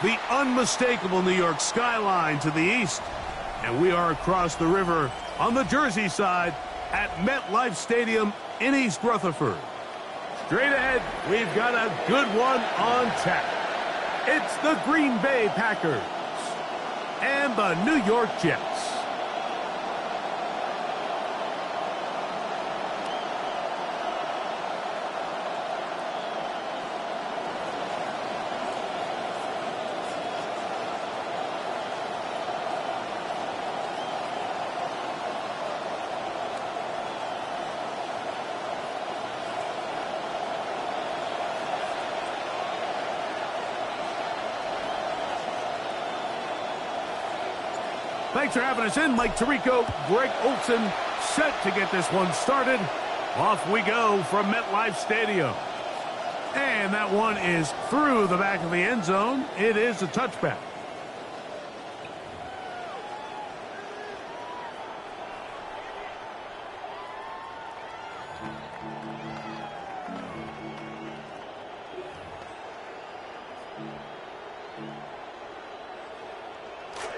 The unmistakable New York skyline to the east. And we are across the river on the Jersey side at MetLife Stadium in East Rutherford. Straight ahead, we've got a good one on tap. It's the Green Bay Packers and the New York Jets. Thanks for having us in. Mike Tirico, Greg Olson, set to get this one started. Off we go from MetLife Stadium. And that one is through the back of the end zone. It is a touchback.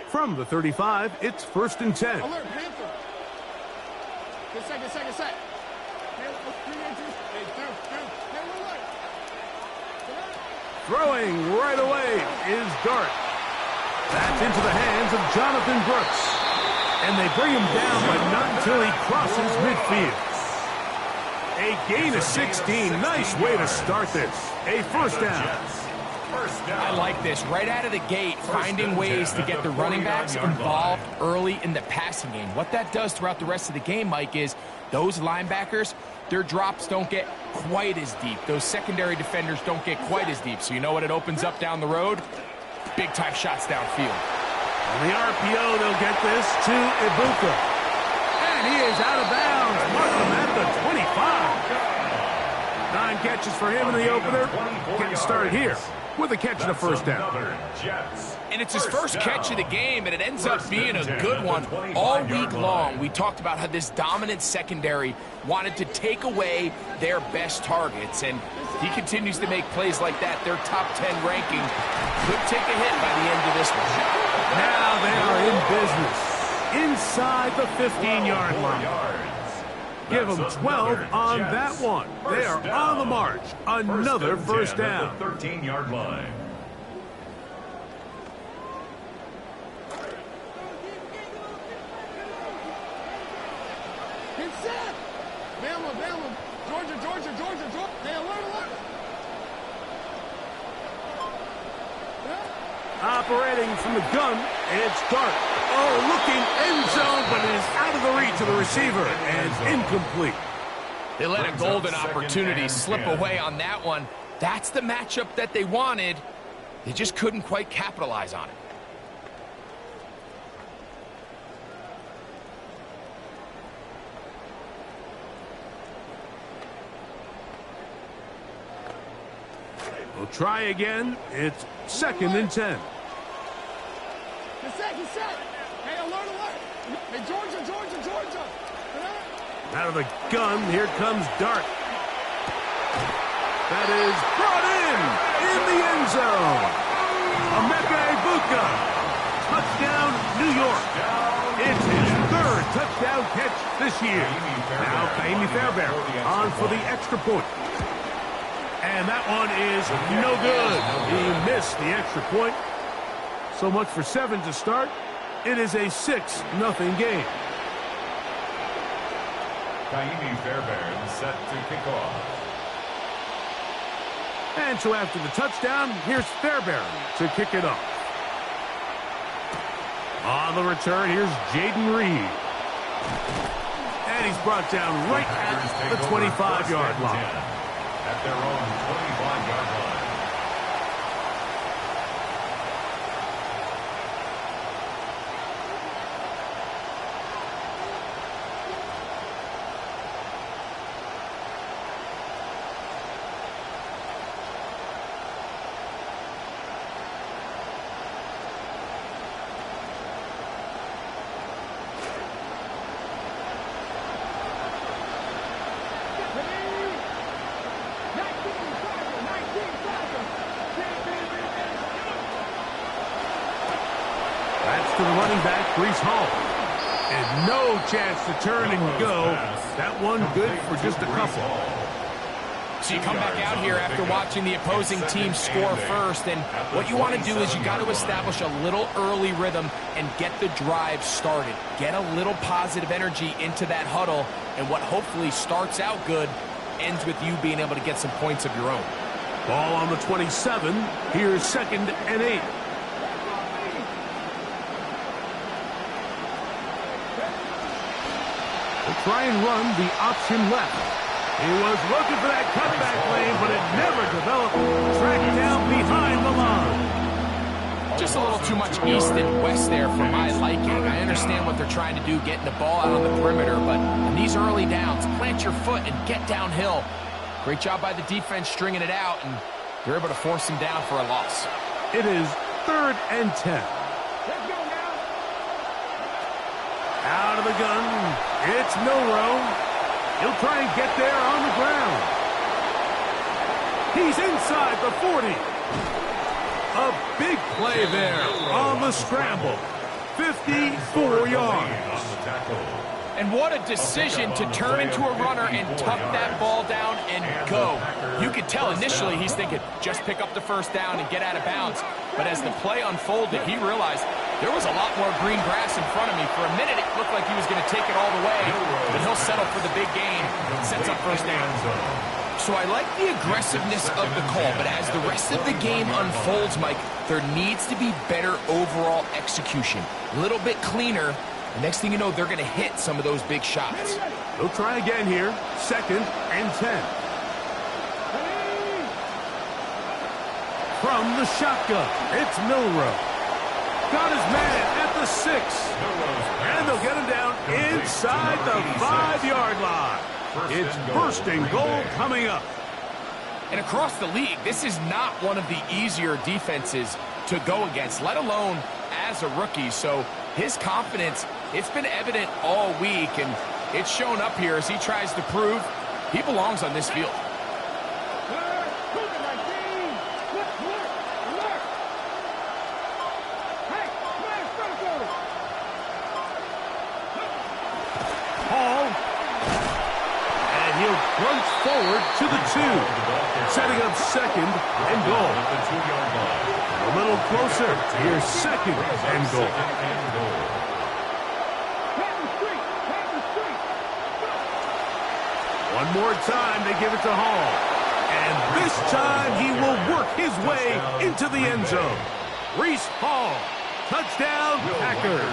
From the 35, it's 1st and 10. Alert, Panther. Good set. Throwing right away is Dart. That's into the hands of Jonathan Brooks. And they bring him down, but not until he crosses midfield. A gain of 16. Nice way to start this. A first down. I like this. Right out of the gate, finding ways to get the running backs involved early in the passing game. What that does throughout the rest of the game, Mike, is those linebackers, their drops don't get quite as deep. Those secondary defenders don't get quite as deep. So you know what it opens up down the road? Big-time shots downfield. On the RPO, they'll get this to Ibuka. And he is out of bounds. Mark him at the 25. 9 catches for him in the opener. Getting started here with a catch and a first down. And it's his first catch of the game, and it ends up being a good one. All week long, we talked about how this dominant secondary wanted to take away their best targets, and he continues to make plays like that. Their top 10 ranking could take a hit by the end of this one. Now they are in business inside the 15-yard line. Give them 12 on that one. They are on the march. Another first down. 13-yard line. It's set. Bama. Georgia. Hey, alert. Operating from the gun, it's Dart. Oh, looking end zone, but it is out of the reach of the receiver and incomplete. They let a golden opportunity slip away on that one. That's the matchup that they wanted. They just couldn't quite capitalize on it. We'll try again. It's 2nd and 10. He's set. Hey, alert. Hey, Georgia. Out of the gun, here comes Dart. That is brought in the end zone. Emeka Ibuka. Touchdown, New York. It's his 3rd touchdown catch this year. Now, Kaimi Fairbairn on for the extra point. And that one is no good. He missed the extra point. So much for 7 to start. It is a 6-0 game. Kaimi Fairbairn set to kick off. And so after the touchdown, here's Fairbairn to kick it off. On the return, here's Jaden Reed. And he's brought down right at the 25-yard line. At their own 25-yard line. to the running back, Breece Hall. And no chance to turn and go. That one good for just a couple. So you come back out here after watching the opposing team score first, and what you want to do is you got to establish a little early rhythm and get the drive started. Get a little positive energy into that huddle, and what hopefully starts out good ends with you being able to get some points of your own. Ball on the 27. Here's 2nd and 8. They'll try and run the option left. He was looking for that cutback lane, but it never developed. Tracked down behind the line. Just a little too much east and west there for my liking. I understand what they're trying to do, getting the ball out on the perimeter, but in these early downs, plant your foot and get downhill. Great job by the defense stringing it out, and they're able to force him down for a loss. It is 3rd and 10. Let's go now. Out of the gun, it's Milroe. He'll try and get there on the ground. He's inside the 40. A big play there on the scramble. 54 yards. And what a decision to turn into a runner and tuck that ball down and go. You could tell initially he's thinking, just pick up the first down and get out of bounds. But as the play unfolded, he realized there was a lot more green grass in front of me. For a minute, it looked like he was going to take it all the way, but he'll settle for the big gain. Sets up first down. So I like the aggressiveness of the call, but as the rest of the game unfolds, Mike, there needs to be better overall execution. A little bit cleaner. The next thing you know, they're going to hit some of those big shots. They'll try again here. 2nd and 10. From the shotgun, it's Milroe. Got his man at the 6. And they'll get him down inside the 5-yard line. It's first and goal coming up. And across the league, this is not one of the easier defenses to go against, let alone as a rookie. So his confidence, it's been evident all week, and it's shown up here as he tries to prove he belongs on this field. Runs forward to the 2, setting up 2nd and goal. A little closer. Here's 2nd and goal. One more time, they give it to Hall. And this time, he will work his way into the end zone. Breece Hall, touchdown Packers.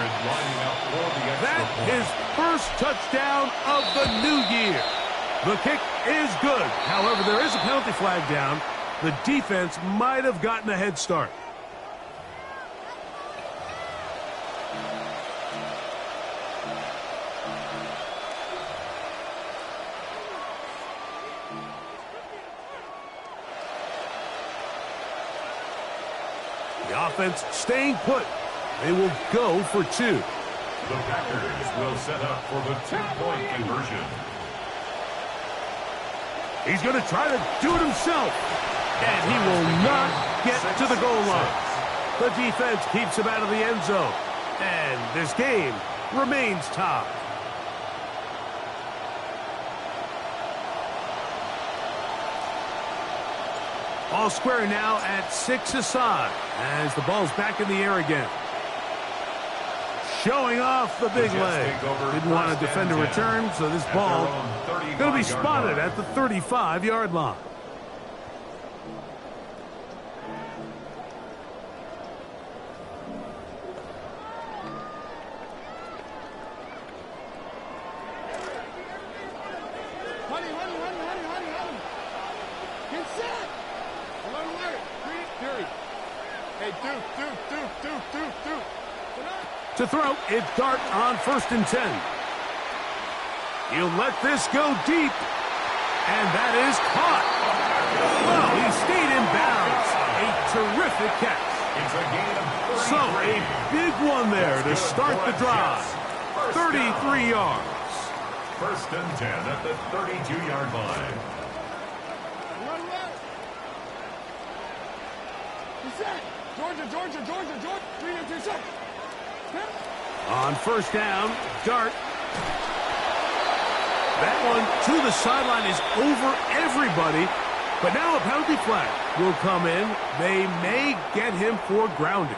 That is first touchdown of the new year. The kick is good. However, there is a penalty flag down. The defense might have gotten a head start. The offense staying put. They will go for 2. The Packers will set up for the 2-point conversion. He's going to try to do it himself. And he will not get to the goal line. The defense keeps him out of the end zone. And this game remains tied. All square now at 6 aside as the ball's back in the air again. Showing off the big leg. Didn't want to defend a return, so this ball going to be spotted at the 35-yard line. Honey. Get set. Alert. Fury. Hey, Duke. To throw, it's Dart on 1st and 10. He'll let this go deep. And that is caught. Well, he stayed in bounds. A terrific catch. So, a big one there to start the drive. 33 yards. 1st and 10 at the 32-yard line. Get set. Georgia. 3 to 2 seconds. On first down, Dart. That one to the sideline is over everybody. But now a penalty flag will come in. They may get him for grounding.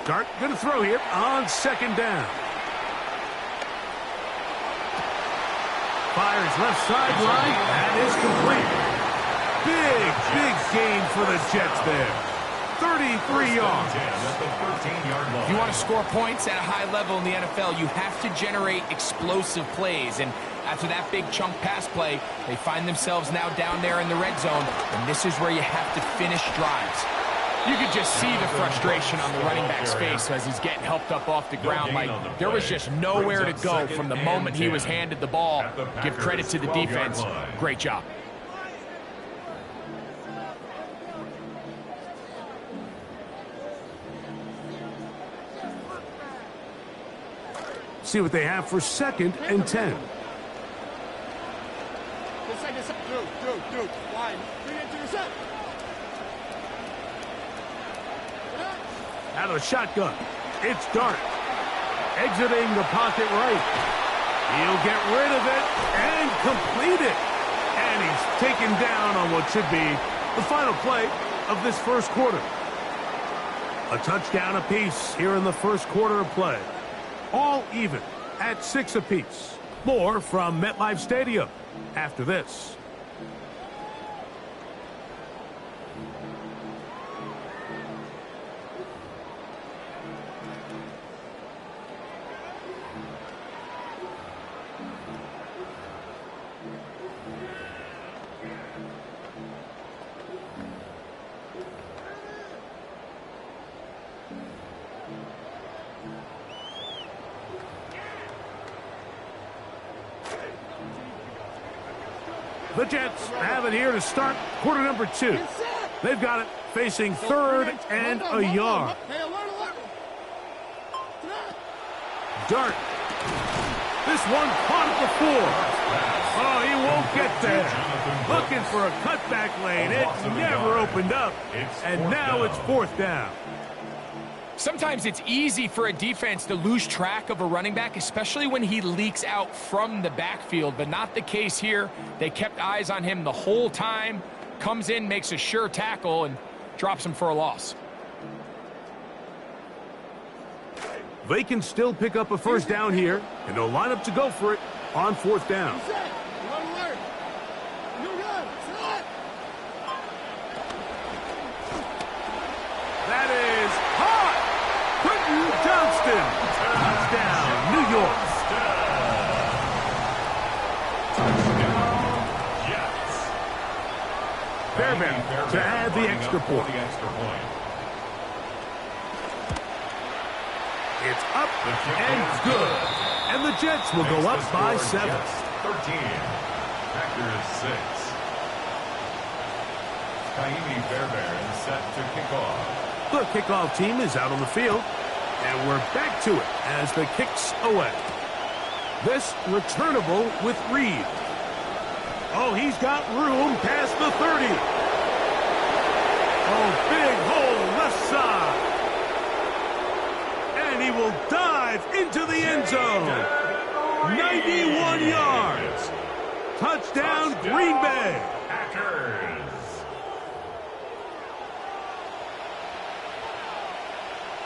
Dart going to throw here on second down. Fires left sideline. That is complete. Big gain for the Jets there. 33 yards. If you want to score points at a high level in the NFL, you have to generate explosive plays. And after that big chunk pass play, they find themselves now down there in the red zone. And this is where you have to finish drives. You could just see the frustration on the running back's face as he's getting helped up off the ground. Like, there was just nowhere to go from the moment he was handed the ball. Give credit to the defense. Great job. See what they have for second and 10. Dude. Line. Bring it to the set. Out of the shotgun, it's Dart. Exiting the pocket right. He'll get rid of it and complete it. And he's taken down on what should be the final play of this first quarter. A touchdown apiece here in the first quarter of play. All even at 6 apiece. More from MetLife Stadium after this. The Jets have it here to start quarter number 2. They've got it facing third and a yard. Dart. This one caught it before. Oh, he won't get there. Looking for a cutback lane. It never opened up. And now it's fourth down. Sometimes it's easy for a defense to lose track of a running back, especially when he leaks out from the backfield, but not the case here. They kept eyes on him the whole time. Comes in, makes a sure tackle, and drops him for a loss. They can still pick up a first down here, and they'll line up to go for it on fourth down. That is hot! Quentin Johnston, touchdown, New York. Fairbairn to add the extra point. It's up and good. And the Jets will go up by 7. 13. Packers 6. Kaimi Fairbairn set to kick off. The kickoff team is out on the field, and we're back to it as the kicks away. This returnable with Reed. Oh, he's got room past the 30. Oh, big hole left side. And he will dive into the end zone. 91 yards. Touchdown, Green Bay. Packers.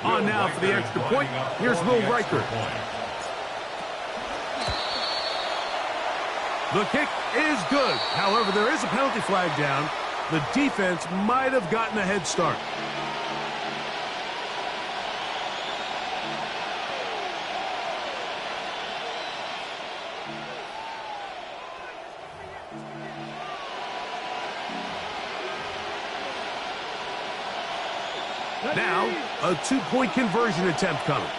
On now for the extra point. Here's Will Riker. The kick is good. However, there is a penalty flag down. The defense might have gotten a head start. Now, a two-point conversion attempt coming.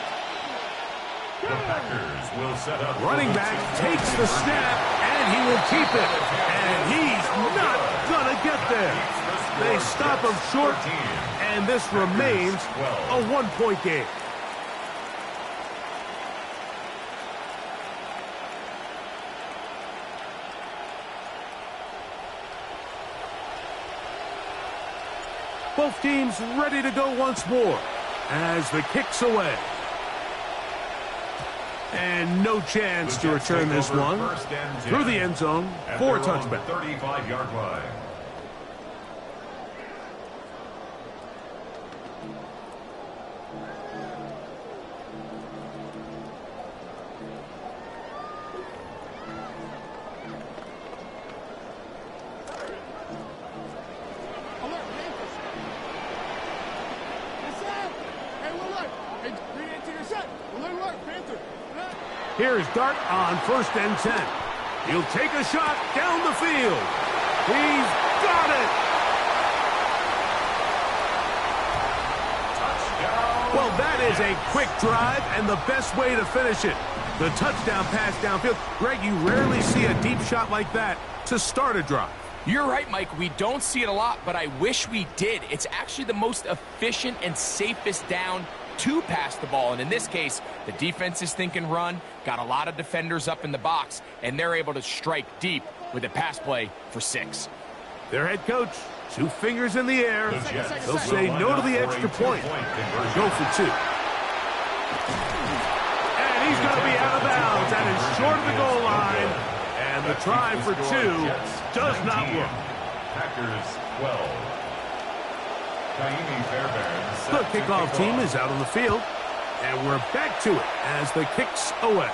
The Packers will set up. Running back takes the snap, and he will keep it. And he's not going to get there. They stop him short, and this remains a one-point game. Both teams ready to go once more as the kick's away. And no chance to return this one through the end zone for a touchback. 35-yard line. Here's Dart on 1st and 10. He'll take a shot down the field. He's got it. Touchdown. Well, that is a quick drive and the best way to finish it. The touchdown pass downfield. Greg, you rarely see a deep shot like that to start a drive. You're right, Mike. We don't see it a lot, but I wish we did. It's actually the most efficient and safest down to pass the ball. And in this case, the defense is thinking run, got a lot of defenders up in the box, and they're able to strike deep with a pass play for 6. Their head coach, 2 fingers in the air. They'll say no to the extra point. Go for 2. And he's going to be out of bounds. That is short of the goal line. And the try for 2 does not work. Packers 12. The kickoff team is out on the field, and we're back to it as the kick's away.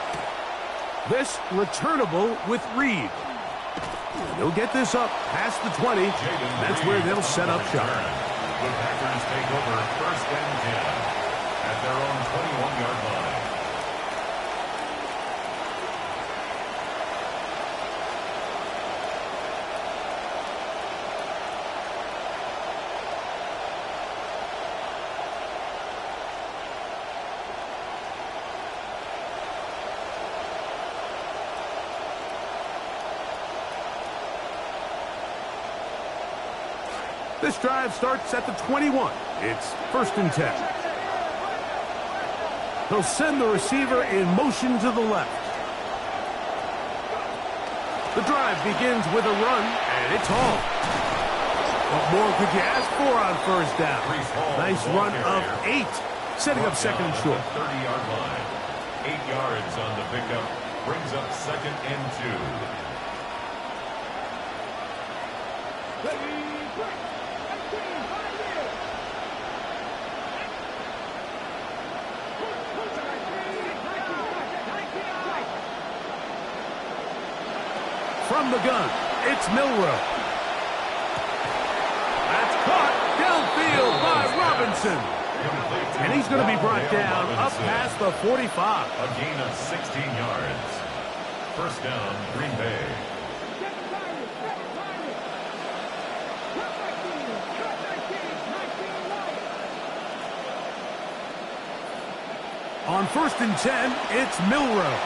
This returnable with Reed. He'll get this up past the 20. That's where they'll set up shop. The Packers take over 1st and 10 at their own 21-yard line. This drive starts at the 21. It's 1st and 10. He'll send the receiver in motion to the left. The drive begins with a run, and it's all. What more could you ask for on 1st down? Nice run of 8, setting up 2nd and short. 30-yard line. 8 yards on the pickup. Brings up 2nd and 2. From the gun, it's Milroe. That's caught downfield by Robinson. And he's going to be brought down up past the 45. A gain of 16 yards. 1st down, Green Bay. On 1st and 10, it's Milroe.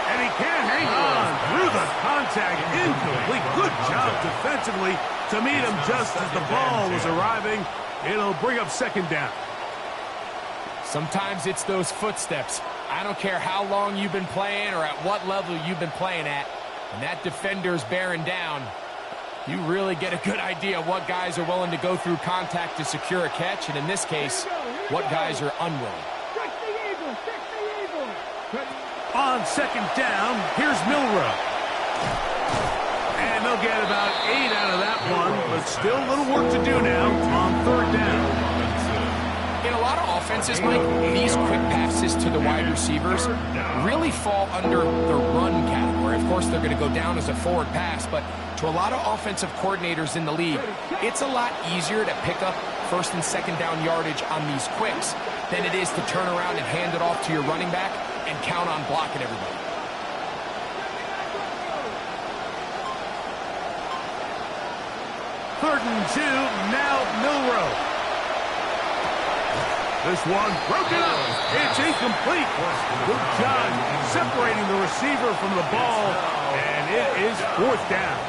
And he can't hang on through the contact. Incomplete. Good job defensively to meet him just as the ball was arriving. It'll bring up 2nd down. Sometimes it's those footsteps. I don't care how long you've been playing or at what level you've been playing at. When that defender's bearing down, you really get a good idea of what guys are willing to go through contact to secure a catch, and in this case, what guys are unwilling. On 2nd down, here's Milroe. And they'll get about 8 out of that one, but still a little work to do now on 3rd down. In a lot of offenses, Mike, these quick passes to the wide receivers really fall under the run category. Of course, they're going to go down as a forward pass, but to a lot of offensive coordinators in the league, it's a lot easier to pick up 1st and 2nd down yardage on these quicks than it is to turn around and hand it off to your running back and count on blocking everybody. Third and 2, now Milroe. This one broken up. It's incomplete. Good job separating the receiver from the ball, and it is 4th down.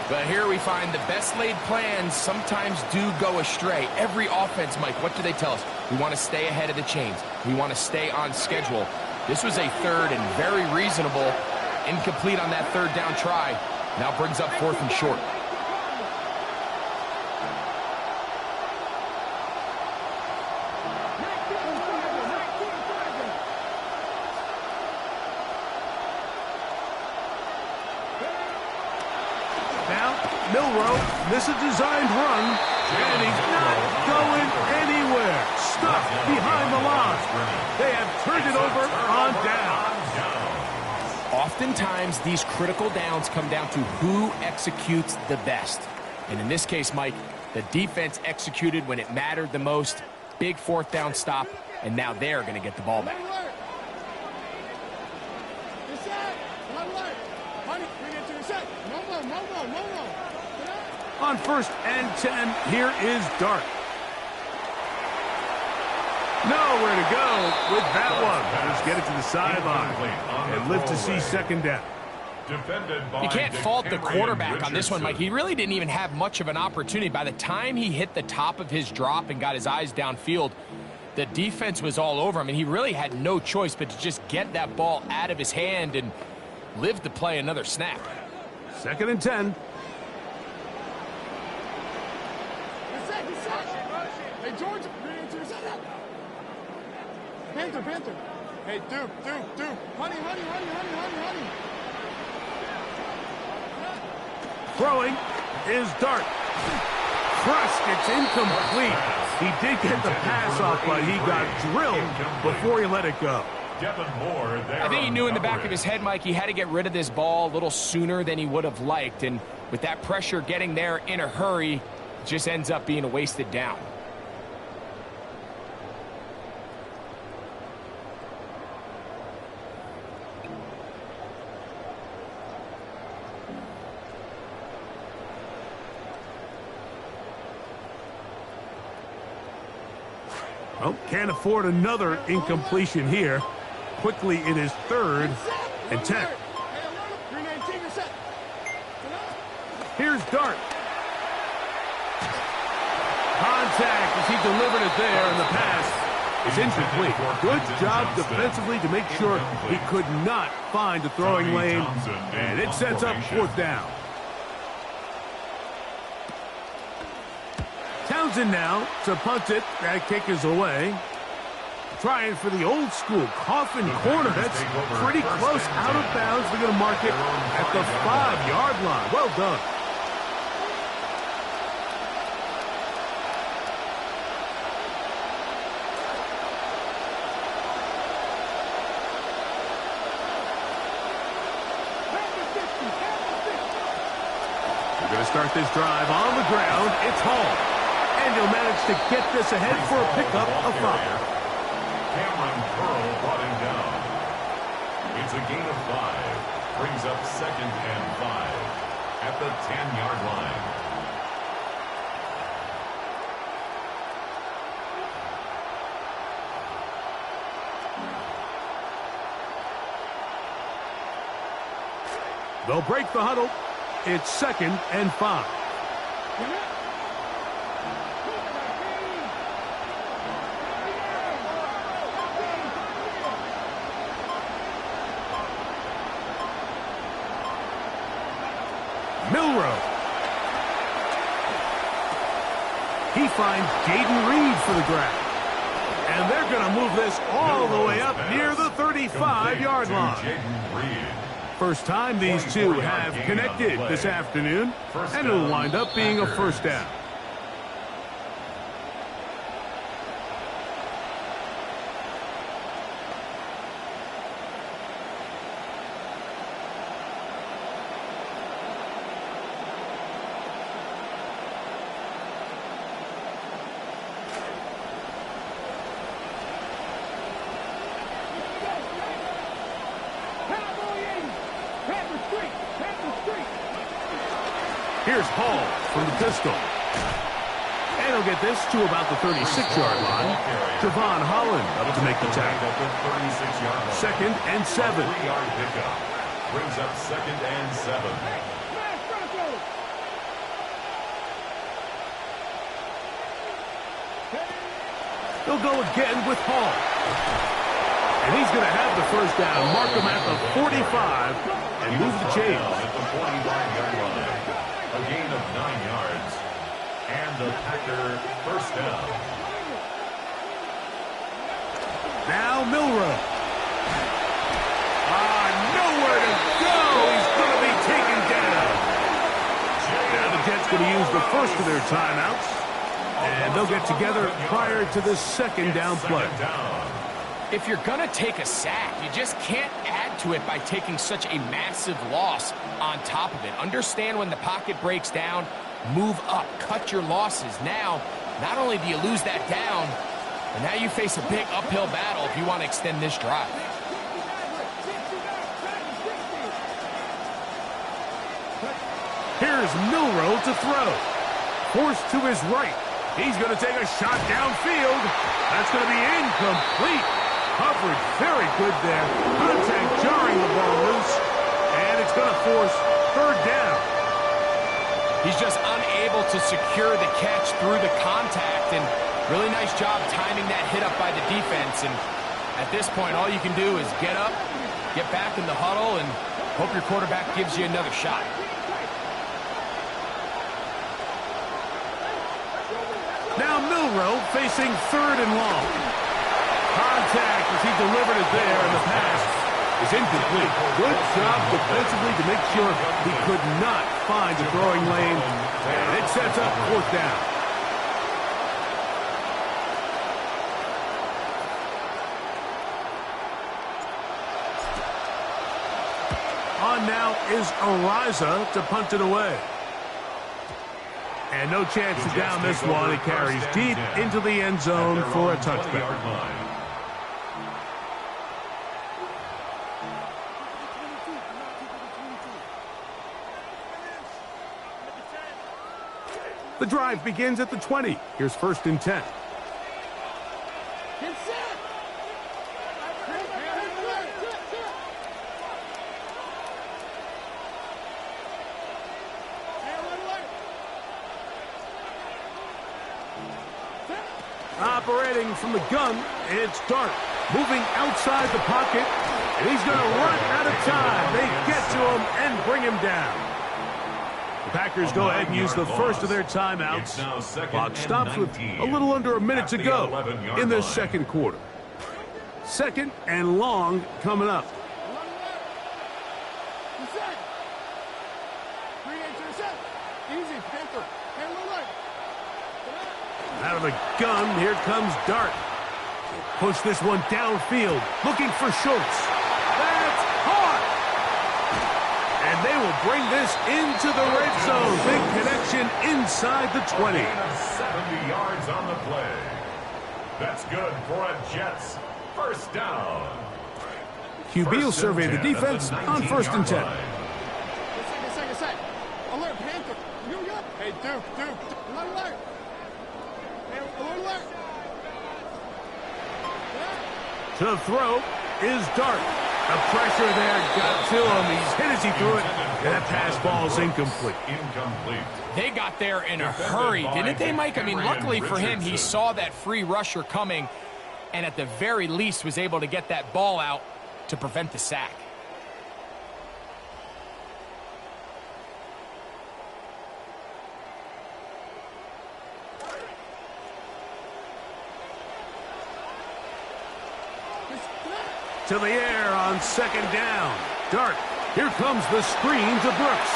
But here we find the best laid plans sometimes do go astray. Every offense, Mike, what do they tell us? We want to stay ahead of the chains. We want to stay on schedule. This was a third and very reasonable. Incomplete on that third down try. Now brings up 4th and short. Milroe, this is a designed run, and he's not going anywhere. Stuck behind the line. They have turned it over on down. Oftentimes, these critical downs come down to who executes the best. And in this case, Mike, the defense executed when it mattered the most. Big 4th down stop, and now they're going to get the ball back. On 1st and 10, here is Dart. Nowhere to go with that one. Just get it to the sideline and live to see 2nd down. You can't fault the quarterback on this one, Mike. He really didn't even have much of an opportunity. By the time he hit the top of his drop and got his eyes downfield, the defense was all over him, and he really had no choice but to just get that ball out of his hand and live to play another snap. 2nd and 10. Hey, George, Panther. Hey, Duke. Honey. Throwing is Dart. Crushed, it's incomplete. He did get the pass off, but he got drilled before he let it go. I think he knew in the back of his head, Mike, he had to get rid of this ball a little sooner than he would have liked. And with that pressure getting there in a hurry, it just ends up being a wasted down. Well, can't afford another incompletion here. Quickly, it is 3rd and 10. Here's Dart. Contact as he delivered it there, and the pass is incomplete. Good job defensively to make sure he could not find the throwing lane, and it sets up 4th down. Townsend now to punt it. That kick is away. Trying for the old school coffin corner. That's pretty close out of bounds. They're going to mark it at the 5-yard line. Well done. We're going to start this drive on the ground. It's Hall. And he'll manage to get this ahead for a pickup of 5. Cameron Curl brought him down. It's a gain of 5. Brings up 2nd and 5 at the 10-yard line. They'll break the huddle. It's 2nd and 5. Milroe. He finds Jaden Reed for the grab. And they're going to move this all the way up near the 35-yard line. First time these two have connected this afternoon, and it'll wind up being a 1st down. Here's Hall from the pistol. And he'll get this to about the 36-yard line. Javon Holland up to make the tackle. 2nd and 7. 3-yard pickup. Brings up 2nd and 7. He'll go again with Hall. And he's going to have the first down. Mark him at the 45 and move the chains. At the 45-yard line. A gain of 9 yards. And the Packer first down. Now Milroe. Nowhere to go. He's going to be taken down. Now the Jets going to use the first of their timeouts. And they'll get together prior to the second down play. If you're going to take a sack, you just can't add to it by taking such a massive loss on top of it. Understand when the pocket breaks down, move up, cut your losses. Now, not only do you lose that down, but now you face a big uphill battle if you want to extend this drive. Here's Milroe to throw. Forced to his right. He's going to take a shot downfield. That's going to be incomplete. Coverage very good there. Contact jarring the ball loose. And it's going to force third down. He's just unable to secure the catch through the contact. And really nice job timing that hit up by the defense. And at this point, all you can do is get up, get back in the huddle, and hope your quarterback gives you another shot. Now Milroe facing third and long. Contact as he delivered it there, and the pass is incomplete. Good job defensively to make sure he could not find the throwing lane. And it sets up fourth down. On now is Ariza to punt it away. And no chance to down this one. It carries deep into the end zone for a touchback. The drive begins at the 20. Here's first and 10. Operating from the gun, it's Dart. Moving outside the pocket, and he's going to run out of time. They get to him and bring him down. The Packers go ahead and use the first of their timeouts. Clock stops with a little under a minute to go in the second quarter. Second and long coming up. Out of the gun, here comes Dart. Push this one downfield, looking for Schultz. That's hard! And they will bring this into the red zone. Big connection inside the 20. 70 yards on the play. That's good for a Jets first down. QB will survey the defense on first and 10. Second. Alert, Panther. Hey, Duke. Alert. To throw is Dart. The pressure there got to him. He's hit as he threw it. And that pass ball is incomplete. They got there in a hurry, didn't they, Mike? I mean, luckily for him, he saw that free rusher coming and at the very least was able to get that ball out to prevent the sack. To the air on second down. Dart. Here comes the screen to Brooks.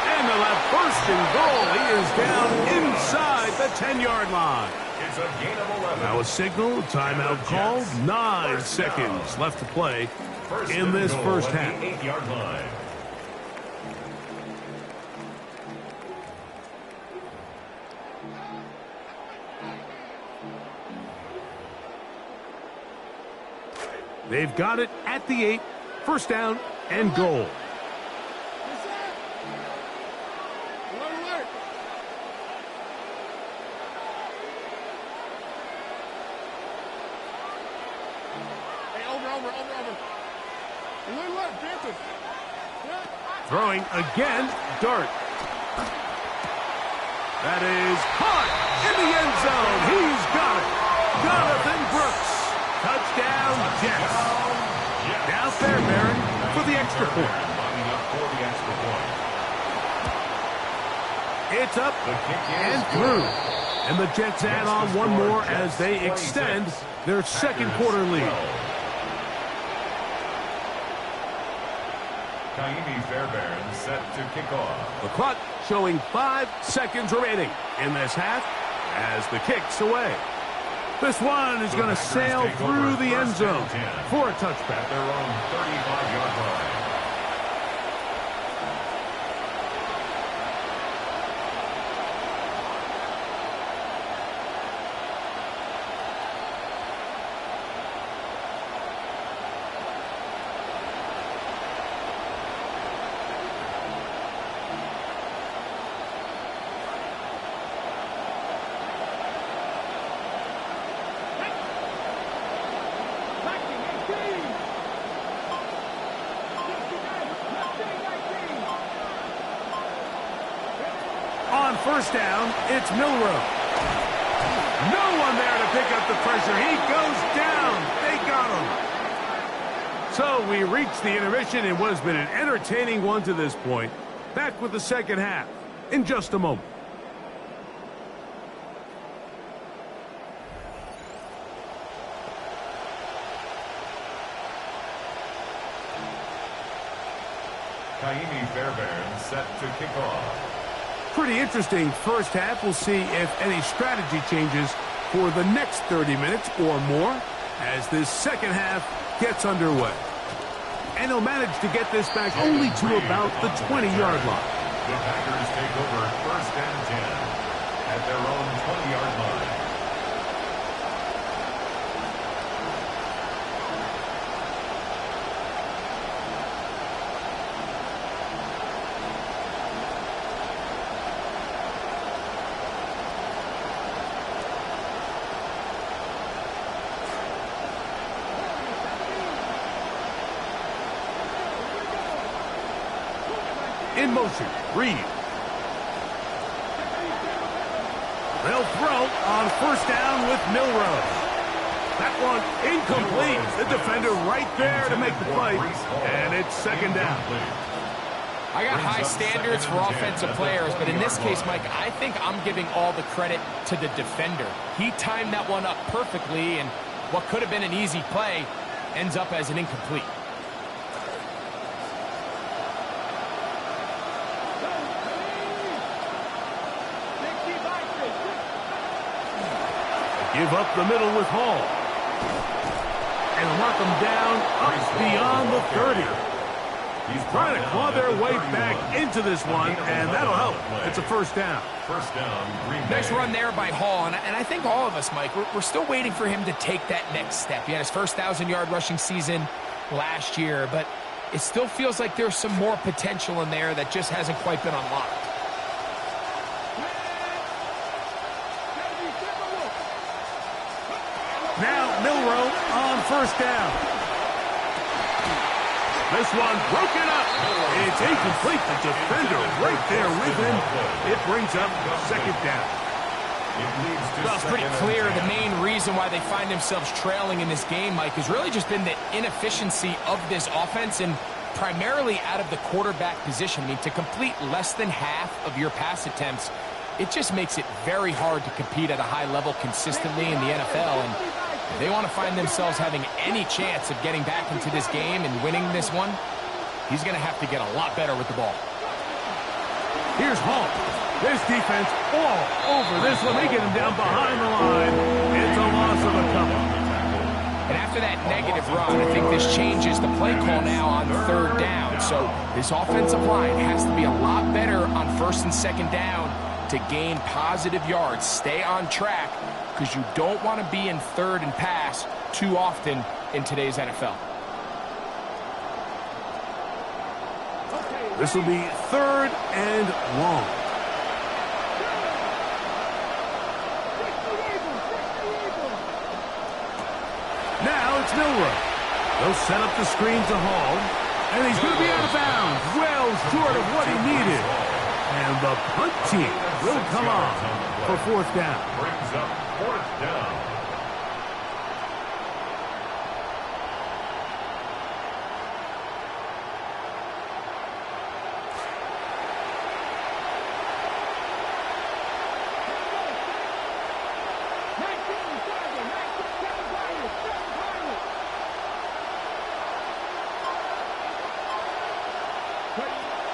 And they'll have first and goal. He is down inside the 10-yard line. It's a gain of 11. Now a signal, timeout called. 9 seconds left to play in this first half. 8-yard line. They've got it at the 8. First down and goal. Throwing again, Dart. That is caught in the end zone. He touchdown, Jets. Now Fairbairn for the extra point. Lining up for the extra point. It's up The kick is and through. And the Jets add on one more as they extend their second quarter lead. Kaimi Fairbairn set to kick off. The clock showing 5 seconds remaining in this half as the kick's away. This one is going to sail through the end zone for a touchback. At their own 35-yard line. On first down, it's Milroe. No one there to pick up the pressure. He goes down. They got him. So we reached the intermission in what has been an entertaining one to this point. Back with the second half in just a moment. Kaimi Fairbairn set to kick off. Pretty interesting first half. We'll see if any strategy changes for the next 30 minutes or more as this second half gets underway. And he'll manage to get this back only to about the 20-yard line. The Packers take over first and 10 at their own 20-yard line. In motion, Reed. They'll throw on first down with Milroe. That one incomplete. The defender right there to make the play. And it's second down. I got high standards for offensive players, but in this case, Mike, I think I'm giving all the credit to the defender. He timed that one up perfectly, and what could have been an easy play ends up as an incomplete. Give up the middle with Hall. And mark them down up beyond the 30. He's trying to claw their way back into this one, and that'll help. It's a first down. First down, Green Bay. Nice run there by Hall, and I think all of us, Mike, we're still waiting for him to take that next step. He had his first 1,000-yard rushing season last year, but it still feels like there's some more potential in there that just hasn't quite been unlocked. Now Milroe on first down. This one broken up. It's incomplete. The defender right there with him. It brings up second down. Well, it's pretty clear the main reason why they find themselves trailing in this game, Mike, has really just been the inefficiency of this offense and primarily out of the quarterback position. I mean, to complete less than half of your pass attempts, it just makes it very hard to compete at a high level consistently in the NFL. And if they want to find themselves having any chance of getting back into this game and winning this one, he's going to have to get a lot better with the ball. Here's Hall. This defense all over this one. They get him down behind the line. It's a loss of a couple. And after that negative run, I think this changes the play call now on third down. So this offensive line has to be a lot better on first and second down to gain positive yards. Stay on track, because you don't want to be in third and pass too often in today's NFL. This will be third and long. Now it's Milroe. They'll set up the screen to Hall, and he's going to be out of bounds, well short of what he needed. And the punt team will come on for fourth down. Brings up fourth down.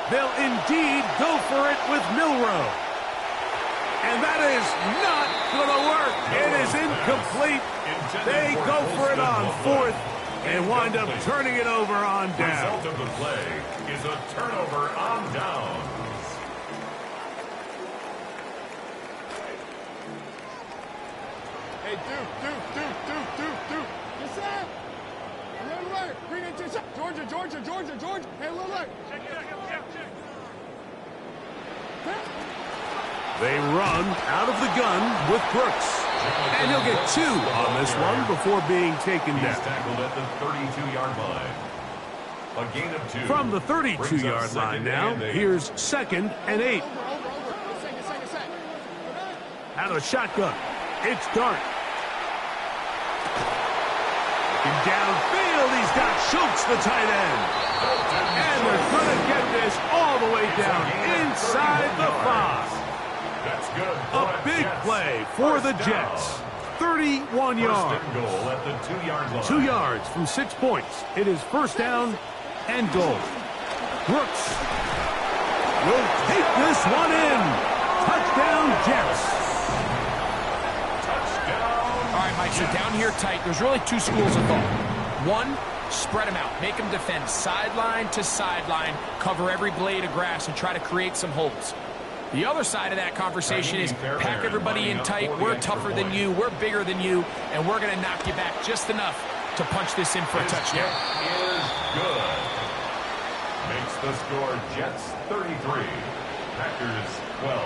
They'll indeed go for it with Milroe. And that is not going to work. It is incomplete. They go for it on fourth and wind up turning it over on down. Result of the play is a turnover on downs. Hey, Duke. Yes, sir. A little alert. Bring it to Georgia. Hey, a little alert. Check. They run out of the gun with Brooks. And he'll get 2 on this one before being taken down. He's tackled at the 32-yard line. A gain of 2. From the 32-yard line now, here's 2nd and 8. Second. Out of the shotgun, it's Dart. Looking downfield, he's got Schultz, the tight end. And they're going to get this all the way down inside the 5. That's good. A big play for the Jets. 31 yards. First and goal at the 2-yard line. 2 yards from 6 points. It is first down and goal. Brooks will take this one in. Touchdown, Jets. Touchdown. All right, Mike, so down here tight, there's really 2 schools of thought. One, spread them out. Make them defend sideline to sideline, cover every blade of grass, and try to create some holes. The other side of that conversation is pack everybody in tight. We're tougher than you. We're bigger than you. And we're going to knock you back just enough to punch this in for a touchdown. Is good. Makes the score Jets 33. Packers 12.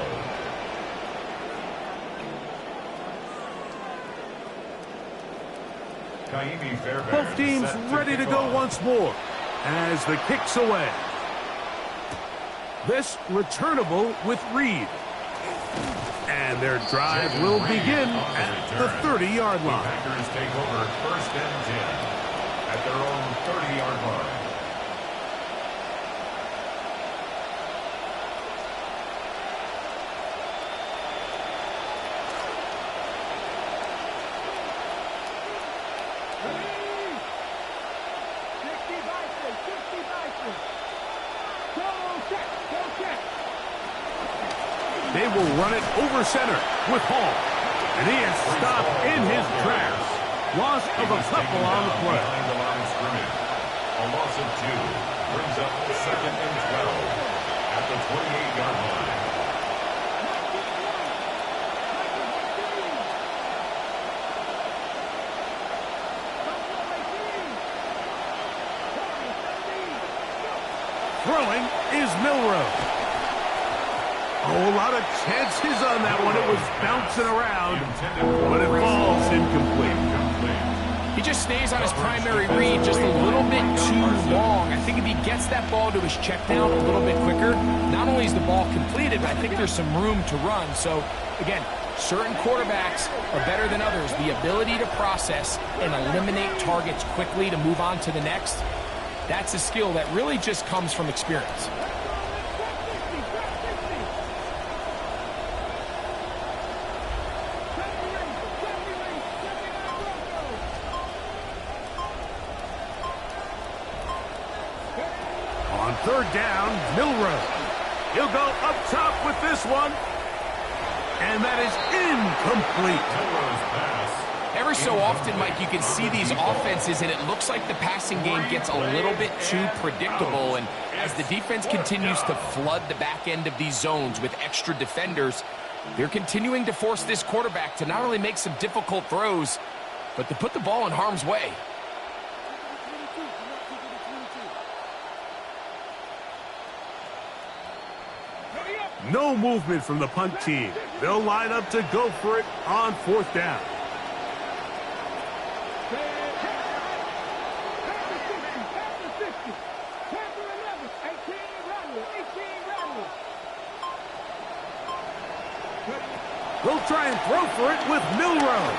Kaimi Fairbairn. Both teams ready to go once more as the kick's away. This returnable with Reed. And their drive will begin at the 30-yard line. Packers take over first and 10 at their own 30-yard line. They will run it over center with Hall. And he is stopped in his tracks. Loss of a couple on the play. Behind the line of scrimmage. A loss of 2 brings up second and 12 at the 28-yard line. Throwing is Milroe. Oh, a lot of chances on that one. It was bouncing around, but it falls incomplete. He just stays on his primary read just a little bit too long. I think if he gets that ball to his check down a little bit quicker, not only is the ball completed, but I think there's some room to run. So, again, certain quarterbacks are better than others. The ability to process and eliminate targets quickly to move on to the next, that's a skill that really just comes from experience. On third down, Milroe. He'll go up top with this one. And that is incomplete. Every so often, Mike, you can see these offenses, and it looks like the passing game gets a little bit too predictable. And as the defense continues to flood the back end of these zones with extra defenders, they're continuing to force this quarterback to not only make some difficult throws, but to put the ball in harm's way. No movement from the punt team. They'll line up to go for it on fourth down. They'll try and throw for it with Milroe.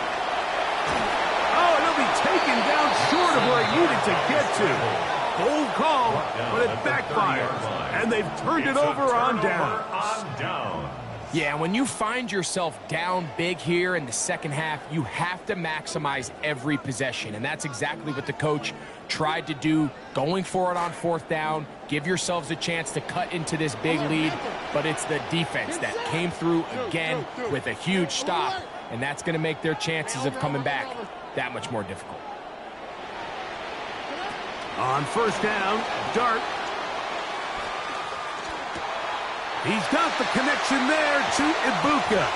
Oh, and he'll be taken down short of where he needed to get to. Bold call, but it backfired. And they've turned it over on down. Yeah, when you find yourself down big here in the second half, you have to maximize every possession, and that's exactly what the coach tried to do, going for it on fourth down. Give yourselves a chance to cut into this big lead, but it's the defense that came through again with a huge stop, and that's going to make their chances of coming back that much more difficult. On first down, Dart. He's got the connection there to Ibuka.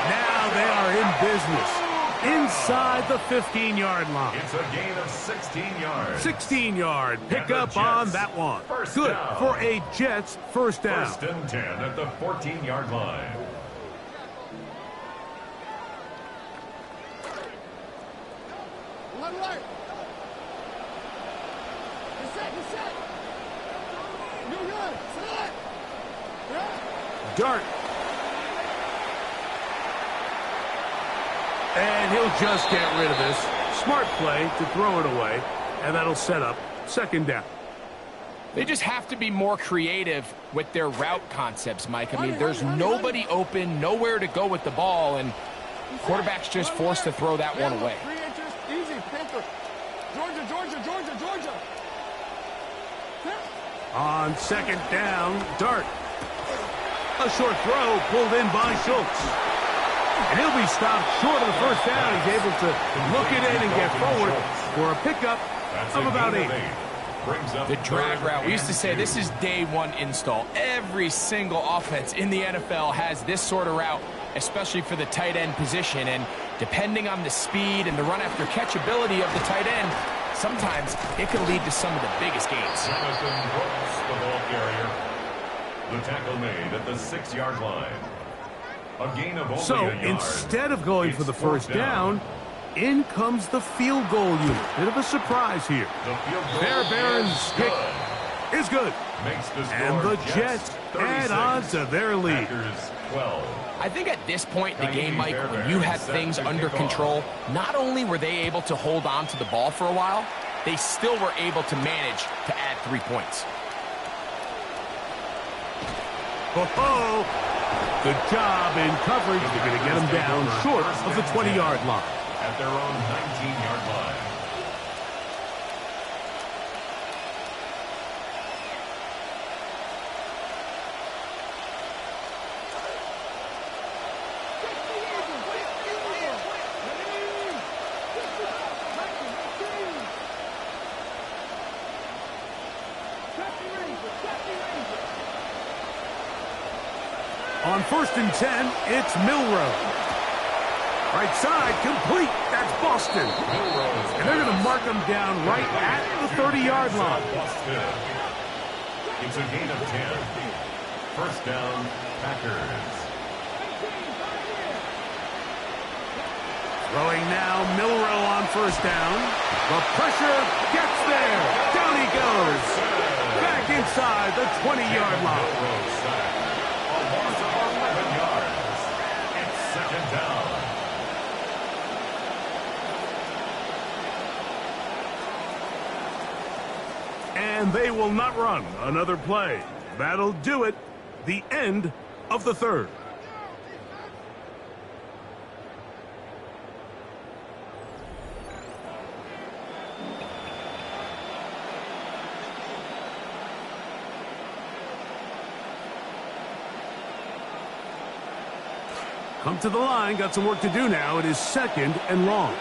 Now they are in business inside the 15-yard line. It's a gain of 16 yards. 16-yard pickup on that one. Good for a Jets first down. First and 10 at the 14-yard line. Left, right. Get set. You're good. Set. Yeah. Dart. And he'll just get rid of this. Smart play to throw it away, and that'll set up second down. They just have to be more creative with their route concepts, Mike. I mean, there's nobody open, nowhere to go with the ball, and quarterback's just forced to throw that one away. 3 inches, easy, Panther. Georgia. On second down, Dart. A short throw pulled in by Schultz. And he'll be stopped short of the first down. He's able to look it in and get forward for a pickup of about 8. The drag route. We used to say this is day one install. Every single offense in the NFL has this sort of route, especially for the tight end position. And depending on the speed and the run after catch ability of the tight end, sometimes it can lead to some of the biggest gains. Jonathan Brooks, the ball carrier. The tackle made at the 6-yard line. A gain of only So a yard. instead of going for the first down, in comes the field goal unit. Bit of a surprise here. The field goal Bear Barons is kick good. is good. Makes the score And the Jets add on to their lead. Packers 12. I think at this point in the game, Mike, when you had things under control, not only were they able to hold on to the ball for a while, they still were able to manage to add 3 points. Oh, good job in coverage. They're going to get them down short of the 20-yard line. At their own 19-yard line. On first and 10, it's Milroe. Right side, complete. That's Boston. And they're going to mark them down right at the 30-yard line. It's a gain of 10. First down, Packers. Throwing now, Milroe on first down. The pressure gets there. Down he goes. Back inside the 20-yard line. A loss of 11 yards. It's second down. And they will not run another play. That'll do it. The end of the third. Come to the line. Got some work to do now. It is second and long.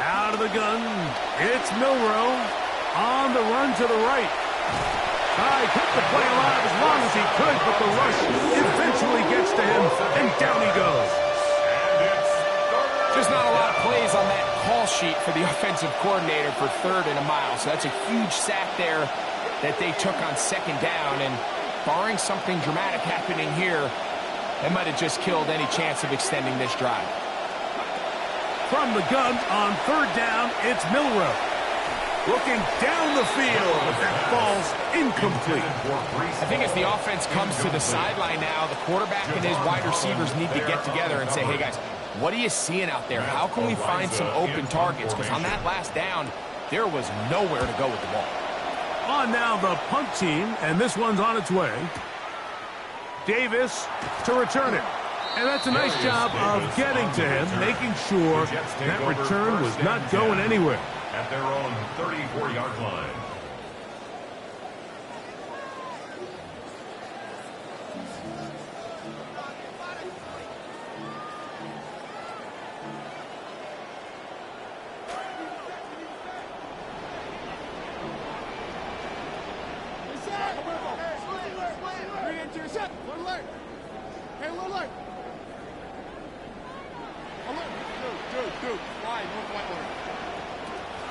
Out of the gun, it's Milroe on the run to the right. He kept the play alive as long as he could, but the rush eventually gets to him, and down he goes. Just not a lot of plays on that call sheet for the offensive coordinator for 3rd and a mile. So that's a huge sack there that they took on second down. And barring something dramatic happening here, they might have just killed any chance of extending this drive. From the gun on 3rd down, it's Milroe. Looking down the field, but that falls incomplete. I think as the offense comes to the sideline now, the quarterback and his wide receivers need to get together and say, hey guys, What are you seeing out there? How can we find some open targets? Because on that last down, there was nowhere to go with the ball. On now the punt team, and this one's on its way. Davis to return it. And that's a nice job of getting to him, making sure that return was not going anywhere. At their own 34-yard line.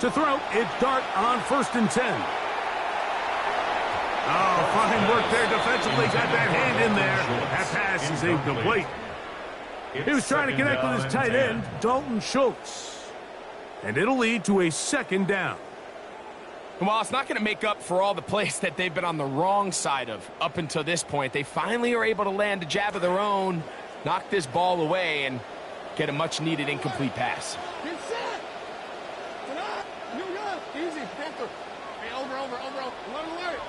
To throw, it's Dart on 1st and 10. Oh, fine work there defensively. Got that hand in there. That pass is incomplete. He was trying to connect with his tight end, Dalton Schultz. And it'll lead to a 2nd down. Well, it's not going to make up for all the plays that they've been on the wrong side of up until this point. They finally are able to land a jab of their own, knock this ball away, and get a much-needed incomplete pass. Get set. Easy. Panther. Hey, over. Alert.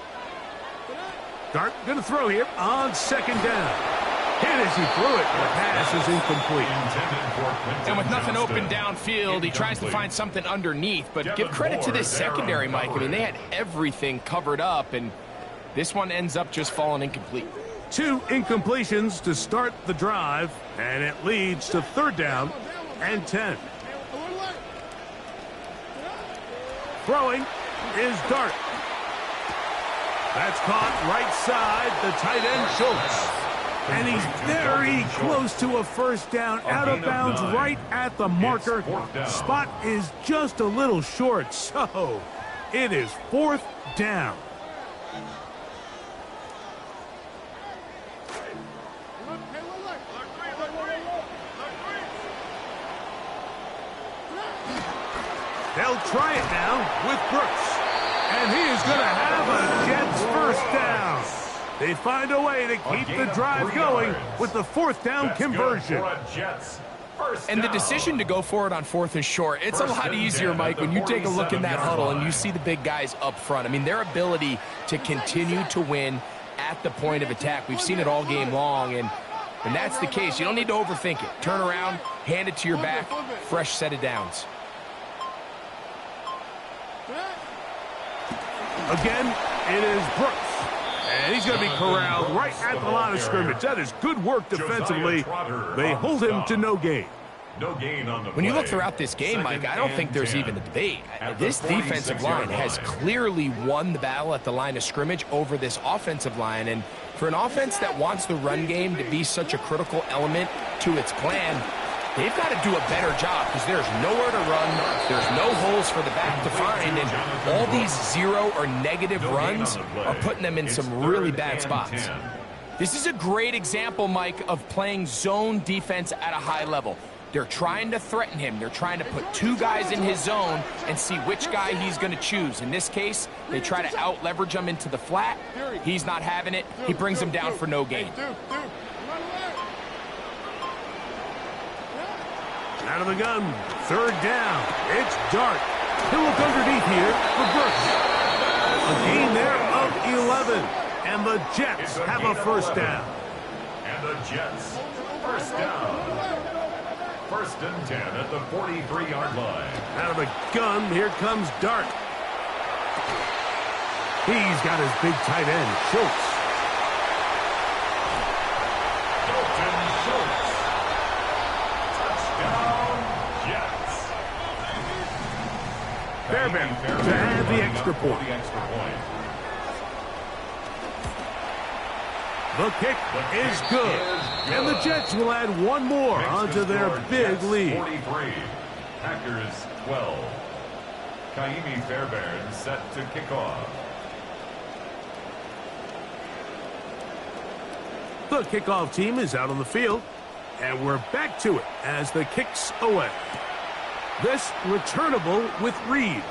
Dart going to throw here on 2nd down. Hit as he threw it. The pass is incomplete. And with nothing open downfield, he tries to find something underneath. But give credit to this secondary, Mike. I mean, they had everything covered up, and this one ends up just falling incomplete. 2 incompletions to start the drive, and it leads to 3rd down and 10. Throwing is Dart. That's caught right side, the tight end Schultz. And he's very close to a 1st down, out of bounds right at the marker. Spot is just a little short, so it is 4th down. They'll try it now with Brooks. And he is going to have a Jets 1st down. They find a way to keep the drive going with the 4th down conversion. And the decision to go for it on 4th and short, it's a lot easier, Mike, when you take a look in that huddle and you see the big guys up front. I mean, their ability to continue to win at the point of attack. We've seen it all game long, and when that's the case, you don't need to overthink it. Turn around, hand it to your back, fresh set of downs. Again, it is Brooks. And he's going to be corralled right at the line of scrimmage. That is good work defensively. They hold him to no gain. When you look throughout this game, Mike, I don't think there's even a debate. This defensive line has clearly won the battle at the line of scrimmage over this offensive line. And for an offense that wants the run game to be such a critical element to its plan, they've got to do a better job because there's nowhere to run. There's no holes for the back to find. And all these 0 or negative runs are putting them in some really bad spots. This is a great example, Mike, of playing zone defense at a high level. They're trying to threaten him. They're trying to put 2 guys in his zone and see which guy he's going to choose. In this case, they try to out-leverage him into the flat. He's not having it. He brings him down for no gain. Out of the gun, 3rd down. It's Dart. He'll look underneath here for Brooks. A gain there of 11. And the Jets have a 1st down. And the Jets, 1st down. 1st and 10 at the 43-yard line. Out of the gun, here comes Dart. He's got his big tight end, Schultz. Fairbairn to add the extra point. The kick is good. And the Jets will add 1 more onto their big lead. 43. Packers 12. Kaimi Fairbairn set to kick off. The kickoff team is out on the field. And we're back to it as the kick's away. This returnable with Reed.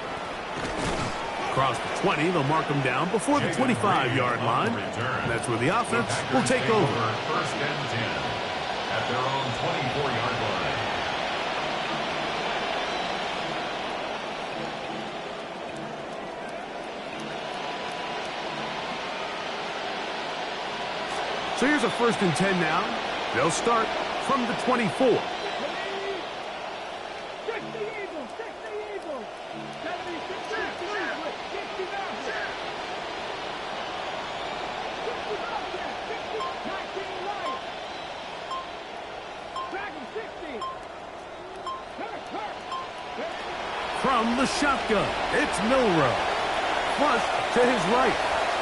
Across the 20, they'll mark them down before the 25-yard line. And that's where the offense will take over. 1st and 10 at their own 24-yard line. So here's a 1st and 10 now. They'll start from the 24. From the shotgun, it's Milroe. Flush to his right.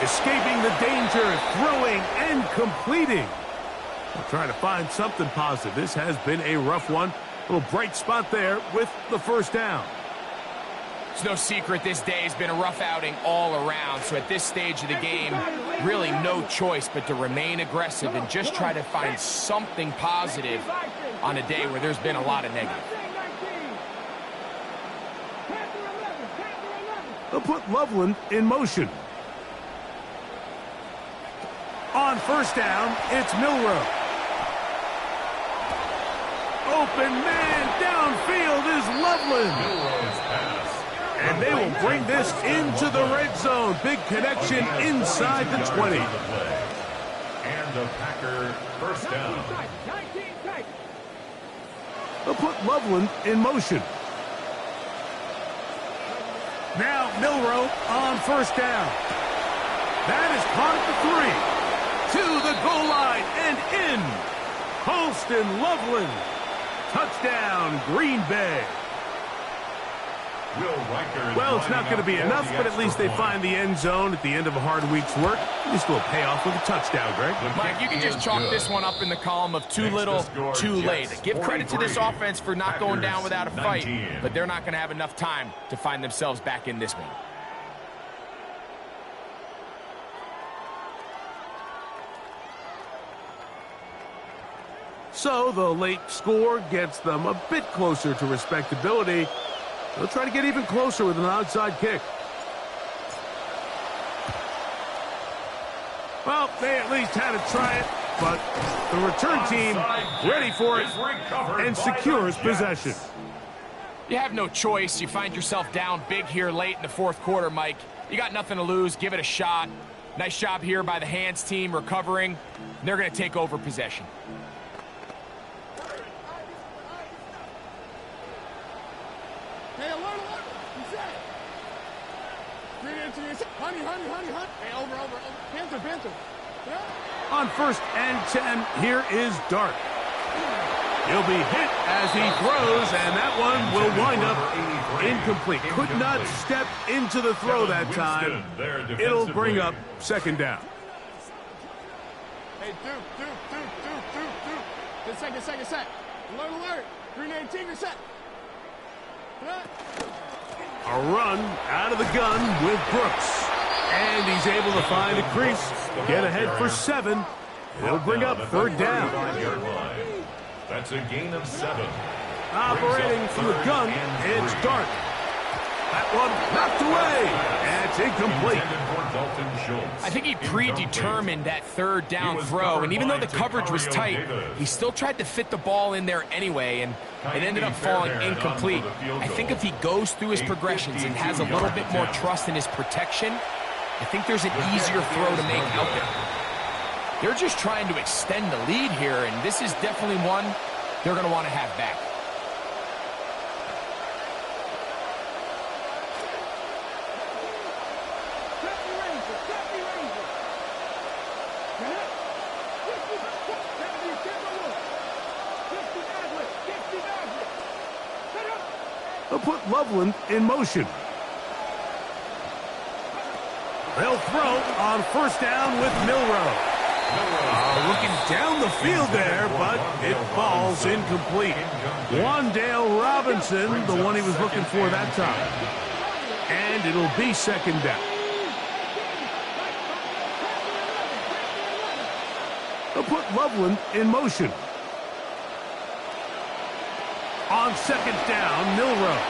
Escaping the danger, throwing and completing. We're trying to find something positive. This has been a rough one. A little bright spot there with the 1st down. It's no secret this day has been a rough outing all around. So at this stage of the game, really no choice but to remain aggressive and just try to find something positive on a day where there's been a lot of negative. They'll put Loveland in motion. On 1st down, it's Milroe. Open man downfield is Loveland. Milroe's pass. And they will bring this into the red zone. Big connection inside the 20. And the Packer 1st down. They'll put Loveland in motion. Now Milroe on 1st down. That is caught at the 3. To the goal line and in. Colston Loveland. Touchdown, Green Bay. Well, it's not going to be enough, but at least they find the end zone at the end of a hard week's work. At least we'll pay off with a touchdown, Greg. Mike, you can just chalk this one up in the column of too little, too late. Give credit to this offense for not going down without a fight, but they're not going to have enough time to find themselves back in this one. So the late score gets them a bit closer to respectability. They'll try to get even closer with an outside kick. Well, they at least had to try it, but the return team ready for it and secures possession. You have no choice. You find yourself down big here late in the 4th quarter, Mike. You got nothing to lose. Give it a shot. Nice job here by the hands team recovering. They're going to take over possession. Hey, alert. He's set. Green into you. Honey. Hey, over. Panther. Yeah. On 1st and 10, here is Dart. He'll be hit as he throws, and that one will wind up incomplete. Could not step into the throw that time. It'll bring up 2nd down. Hey, Duke. Second set. Alert. Green 18, you're set. A run out of the gun with Brooks. And he's able to find a crease. Get ahead for 7. It'll bring up 3rd down. That's a gain of 7. Operating from the gun, it's Dart. That one knocked away. And it's incomplete. I think he predetermined that 3rd down throw, and even though the coverage was tight, he still tried to fit the ball in there anyway, and it ended up falling incomplete. I think if he goes through his progressions and has a little bit more trust in his protection, I think there's an easier throw to make out there. They're just trying to extend the lead here, and this is definitely one they're going to want to have back. They'll put Loveland in motion. They'll throw on 1st down with Milroe. Looking down the field there, but it falls incomplete. Wandale Robinson, the one he was looking for that time. And it'll be 2nd down. They'll put Loveland in motion. On 2nd down, Milroe.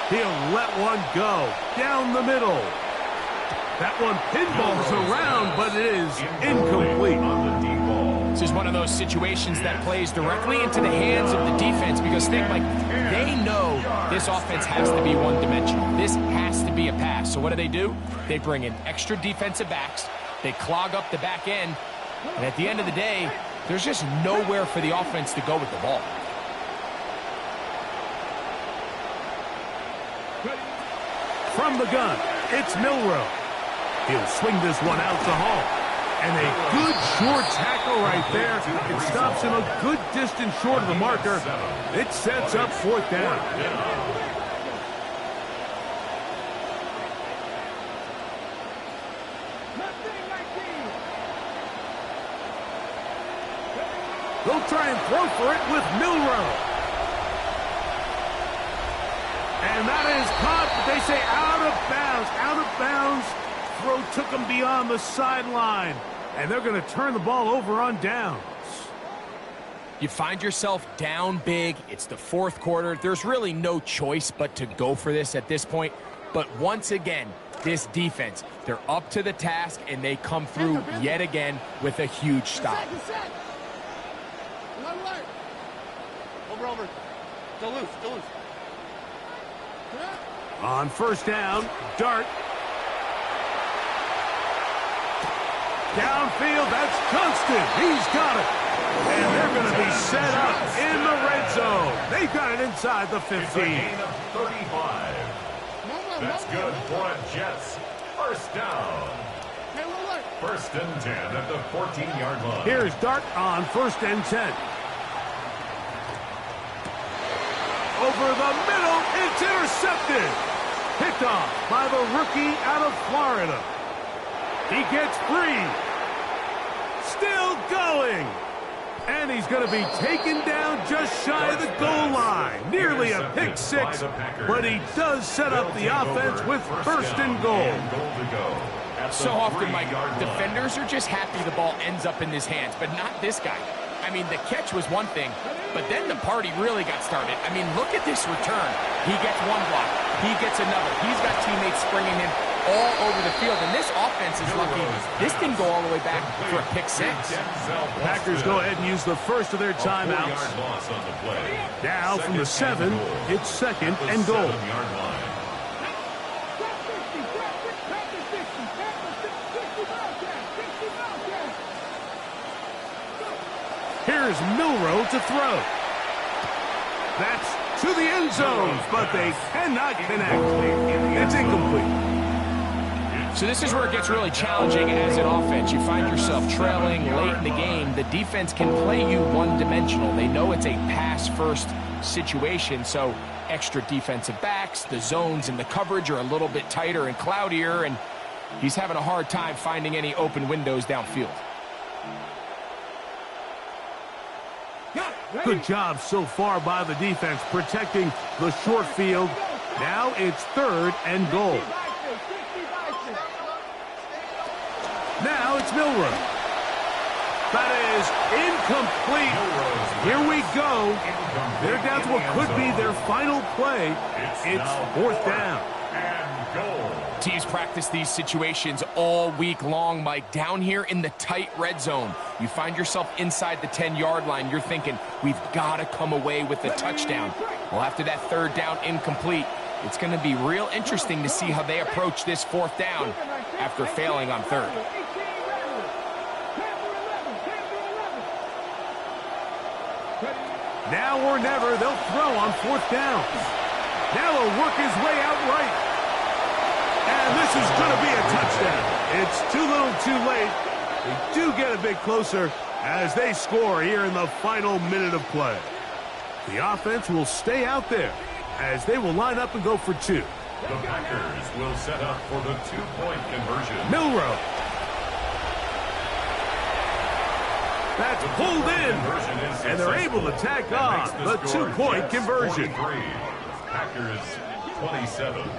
He'll let one go down the middle. That one pinballs around, but it is incomplete. This is one of those situations that plays directly into the hands of the defense because they know this offense has to be one-dimensional. This has to be a pass. So what do? They bring in extra defensive backs. They clog up the back end. And at the end of the day, there's just nowhere for the offense to go with the ball. From the gun, it's Milroe. He'll swing this one out to Hall. And a good short tackle right there. It stops him a good distance short of the marker. It sets up fourth down. They'll try and throw for it with Milroe. And that is caught, but they say out of bounds. Out of bounds. Throw took him beyond the sideline. And they're going to turn the ball over on downs. You find yourself down big. It's the fourth quarter. There's really no choice but to go for this at this point. But once again, this defense, they're up to the task, and they come through yet again with a huge stop. Over. Still loose. On first down, Dart. Downfield, that's Johnston. He's got it. And they're going to be set up in the red zone. They've got it inside the 15. It's a gain of 35. That's good for a Jets. First down. First and 10 at the 14-yard line. Here's Dart on first and 10. Over the middle, it's intercepted. Picked off by the rookie out of Florida. He gets free. Still going. And he's going to be taken down just shy of the goal line. Nearly a pick six, but he does set up the offense with first and goal. So often, Mike, defenders are just happy the ball ends up in his hands, but not this guy. I mean, the catch was one thing, but then the party really got started. I mean, look at this return. He gets one block. He gets another. He's got teammates springing him all over the field, and this offense is lucky this didn't go all the way back for a pick six. Packers go ahead and use the first of their timeouts. Now from the 7, it's second and goal. Here's Milroe to throw. That's to the end zone, but they cannot connect. It's incomplete. So this is where it gets really challenging as an offense. You find yourself trailing late in the game. The defense can play you one-dimensional. They know it's a pass-first situation, so extra defensive backs, the zones and the coverage are a little bit tighter and cloudier, and he's having a hard time finding any open windows downfield. Good job so far by the defense protecting the short field. Now it's third and goal. Now it's Milroe. That is incomplete. Here we go. They're down to what could be their final play. It's fourth down. Teams practice these situations all week long, Mike. Down here in the tight red zone, you find yourself inside the 10-yard line. You're thinking, we've got to come away with a touchdown. Well, after that third down incomplete, it's going to be real interesting to see how they approach this fourth down after failing on third. Now or never, they'll throw on fourth down. Now he'll work his way out right. And this is going to be a touchdown. It's too little too late. They do get a bit closer as they score here in the final minute of play. The offense will stay out there as they will line up and go for two. The Packers will set up for the two-point conversion. Milroe. That's pulled in, and they're able to tack on the two-point conversion. Packers 27.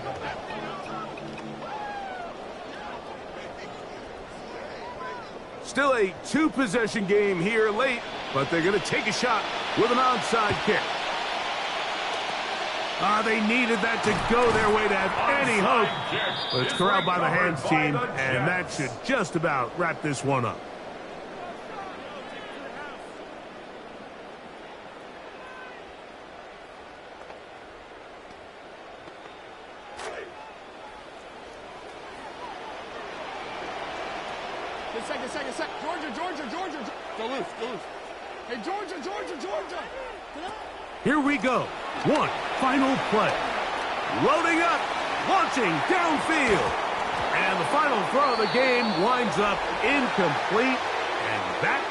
Still a two-possession game here late, but they're going to take a shot with an onside kick. They needed that to go their way to have any hope. But it's corralled by the hands team, and that should just about wrap this one up. Second. Georgia. loose, go loose. Hey, Georgia, Georgia, Georgia. Here we go. One final play. Loading up, launching downfield. And the final throw of the game winds up incomplete. And that